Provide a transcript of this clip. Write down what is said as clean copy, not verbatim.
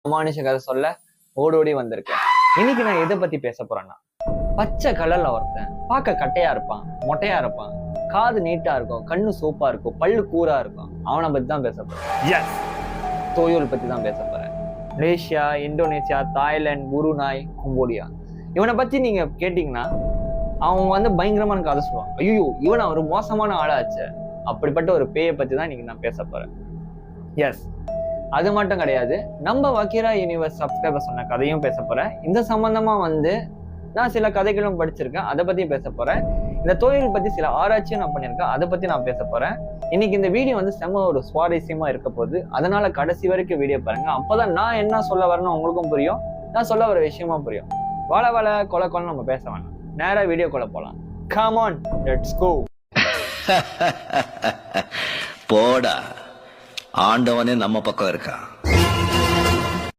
அமானுஷ கதை சொல்ல ஓடோடி வந்திருக்கேன். இன்னைக்கு நான் எதை பத்தி பேச போறேன்னா, பச்சை கலர்ல ஒருத்தன் பார்க்க கட்டையா இருப்பான், மொட்டையா இருப்பான், காது நீட்டா இருக்கும், கண்ணு சோப்பா இருக்கும், பல்லு கூரா இருக்கும். அவனை பத்தி தான் பேச போறேன். தோயோல் பத்தி தான் பேச போறேன். மலேசியா, இந்தோனேசியா, தாய்லாந்து, புருனாய், கம்போடியா, இவனை பத்தி நீங்க கேட்டீங்கன்னா அவங்க பயங்கரமான கதை சொல்லுவாங்க. ஐயோ, இவன் ஒரு மோசமான ஆளாச்சு. அப்படிப்பட்ட ஒரு பேயை பத்தி தான் இன்னைக்கு நான் பேச போறேன். எஸ், அது மட்டும் கிடையாது, நம்ம வக்கீரா யூனிவர்ஸ் சப்ஸ்கிரைபர் சொன்ன கதையும் பேச போறேன். இந்த சம்பந்தமா நான் சில கதைகளும் படிச்சிருக்கேன், அதை பத்தியும் பேச போறேன். இந்த தொழில் பத்தி சில ஆராய்ச்சியும் நான் பண்ணியிருக்கேன், அதை பத்தி நான் பேச போறேன். இன்னைக்கு இந்த வீடியோ செம்ம ஒரு சுவாரஸ்யமா இருக்க போகுது. அதனால கடைசி வரைக்கும் வீடியோ பாருங்க. அப்பதான் நான் என்ன சொல்ல வரேன்னு உங்களுக்கும் புரியும், நான் சொல்ல வர விஷயமா புரியும். கொலை கொலை நம்ம பேச வேணாம், நேரா வீடியோக்குள்ள போலாம். Come on, let's go. போடா, ஆண்டவனே நம்ம பக்கம் இருக்கான்.